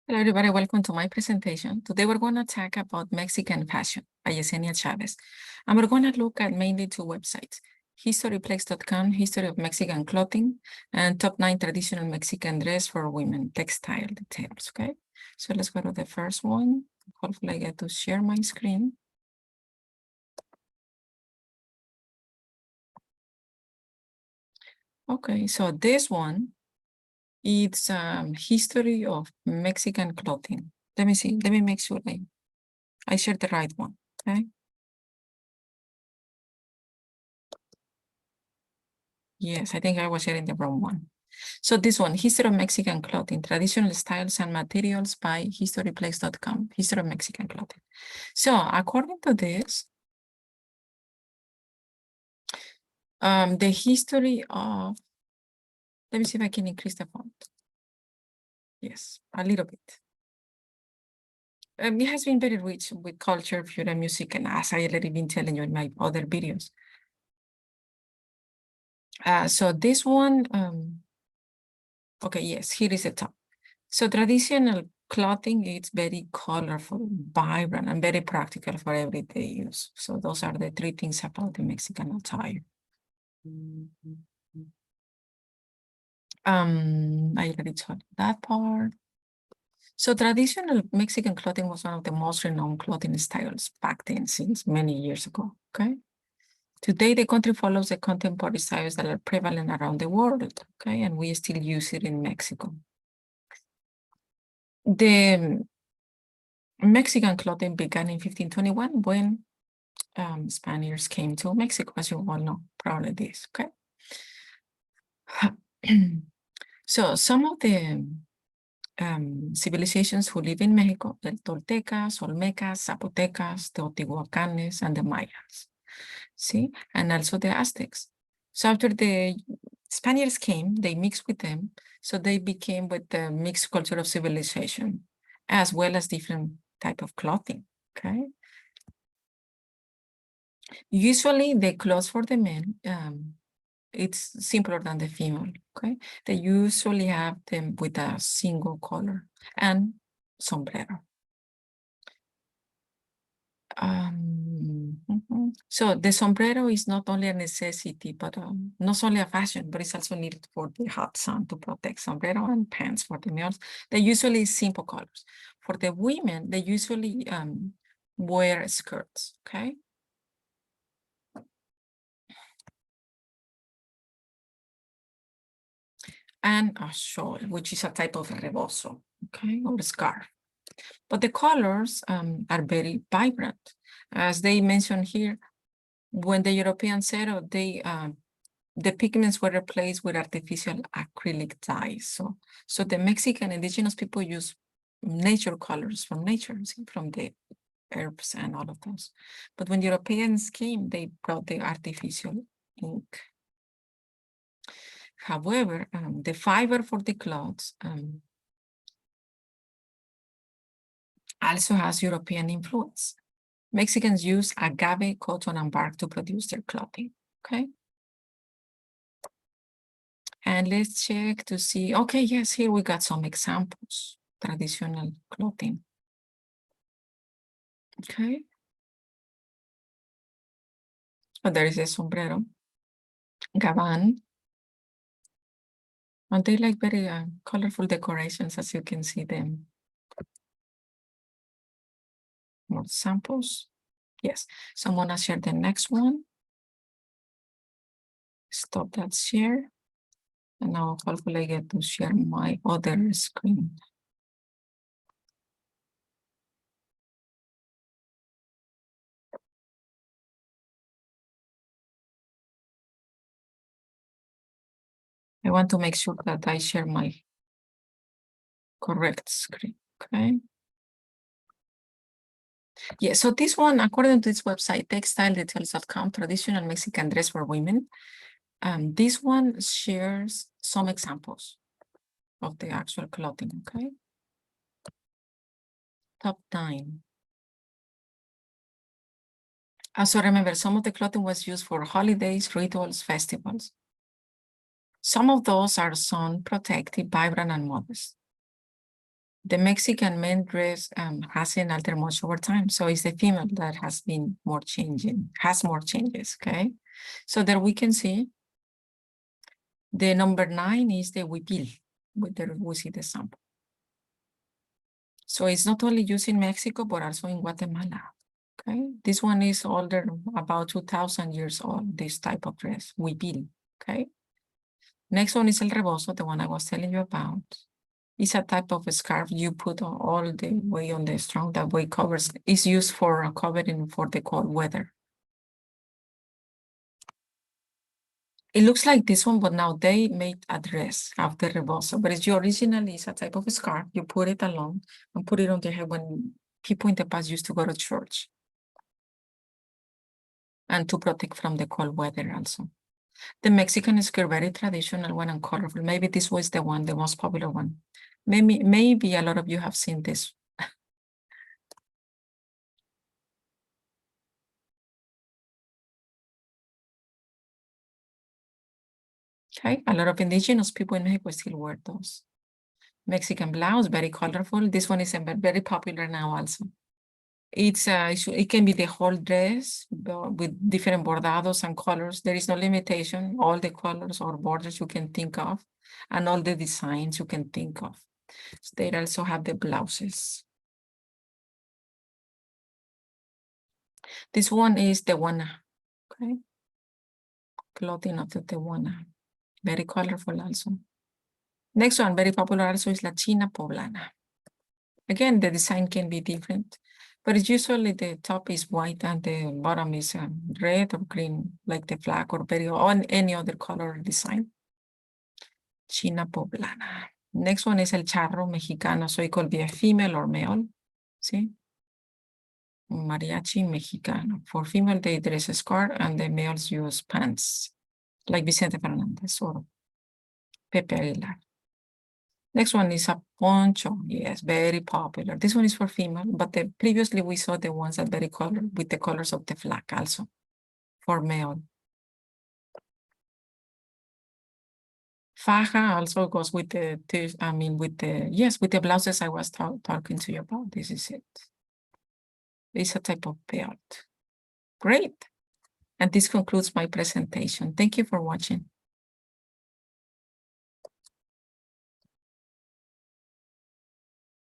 Hello, everybody. Welcome to my presentation. Today, we're going to talk about Mexican fashion by Yesenia Chavez. And we're going to look at mainly two websites, historyplex.com, History of Mexican Clothing, and Top 9 Traditional Mexican Dress for Women, Textile Details, okay? So let's go to the first one. Hopefully, I get to share my screen. Okay, so this one, it's History of Mexican Clothing. Let me see. Let me make sure I shared the right one, okay? Yes, I think I was sharing the wrong one. So this one, History of Mexican Clothing, Traditional Styles and Materials by historyplex.com, History of Mexican Clothing. So according to this, the history of, let me see if I can increase the font. Yes, a little bit. It has been very rich with culture, food, and music, and as I already been telling you in my other videos. So this one, okay, yes, here is the top. So traditional clothing is very colorful, vibrant, and very practical for everyday use. So those are the three things about the Mexican attire. I already told that part. So traditional Mexican clothing was one of the most renowned clothing styles back then, since many years ago, okay? Today, the country follows the contemporary styles that are prevalent around the world, okay? And we still use it in Mexico. The Mexican clothing began in 1521 when Spaniards came to Mexico, as you all know, probably this, okay? So some of the civilizations who live in Mexico, the Toltecas, Olmecas, Zapotecas, Teotihuacanes, and the Mayas, see? And also the Aztecs. So after the Spaniards came, they mixed with them, so they became with the mixed culture of civilization, as well as different type of clothing, okay? Usually the clothes for the men, it's simpler than the female, okay? They usually have them with a single color and sombrero. So the sombrero is not only a necessity, but not only a fashion, but it's also needed for the hot sun to protect. Sombrero and pants for the males, they usually simple colors. For the women, they usually wear skirts, okay? And a shawl, which is a type of rebozo, okay, or scarf. But the colors are very vibrant. As they mentioned here, when the Europeans settled, the pigments were replaced with artificial acrylic dyes. So the Mexican indigenous people use nature colors from nature, see, from the herbs and all of those. But when Europeans came, they brought the artificial ink. However, the fiber for the cloths also has European influence. Mexicans use agave, cotton, and bark to produce their clothing, okay? And let's check to see, okay, yes, here we got some examples, traditional clothing, okay? Oh, there is a sombrero, gaban, and they like very colorful decorations, as you can see them. More samples. Yes, so I'm gonna share the next one. Stop that share. And now hopefully I get to share my other screen. I want to make sure that I share my correct screen, okay? Yeah, so this one, according to this website, textiledetails.com, traditional Mexican dress for women, this one shares some examples of the actual clothing, okay? Top 9. Also remember, some of the clothing was used for holidays, rituals, festivals. Some of those are sun protective, vibrant, and modest. The Mexican men dress hasn't altered much over time. So it's the female that has been more changing, has more changes, okay? So there we can see the number 9 is the huipil. There we see the sample. So it's not only used in Mexico, but also in Guatemala. Okay, this one is older, about 2,000 years old, this type of dress, huipil, okay? Next one is el rebozo, the one I was telling you about. It's a type of a scarf you put all the way on the strong, that way covers, is used for covering for the cold weather. It looks like this one, but now they made a dress of the rebozo, but it's originally is a type of a scarf. You put it along and put it on the head when people in the past used to go to church. And to protect from the cold weather also. The Mexican skirt, very traditional one and colorful. Maybe this was the one, the most popular one. Maybe a lot of you have seen this. Okay, a lot of indigenous people in Mexico still wear those. Mexican blouse, very colorful. This one is very popular now also. It can be the whole dress with different bordados and colors. There is no limitation. All the colors or borders you can think of, and all the designs you can think of. So they also have the blouses. This one is the Tehuana, okay? Clothing of the Tehuana, very colorful also. Next one, very popular also is La China Poblana. Again, the design can be different, but it's usually the top is white and the bottom is red or green, like the flag or on any other color design. China Poblana. Next one is El Charro Mexicano, so it could be a female or male, see? Mariachi Mexicano. For female, they dress a skirt and the males use pants, like Vicente Fernandez or Pepe Aguilar. Next one is a poncho. Yes, very popular. This one is for female, but previously we saw the ones that very color with the colors of the flag also for male. Faja also goes with with the blouses I was talking to you about. This is it. It's a type of belt. Great. And this concludes my presentation. Thank you for watching.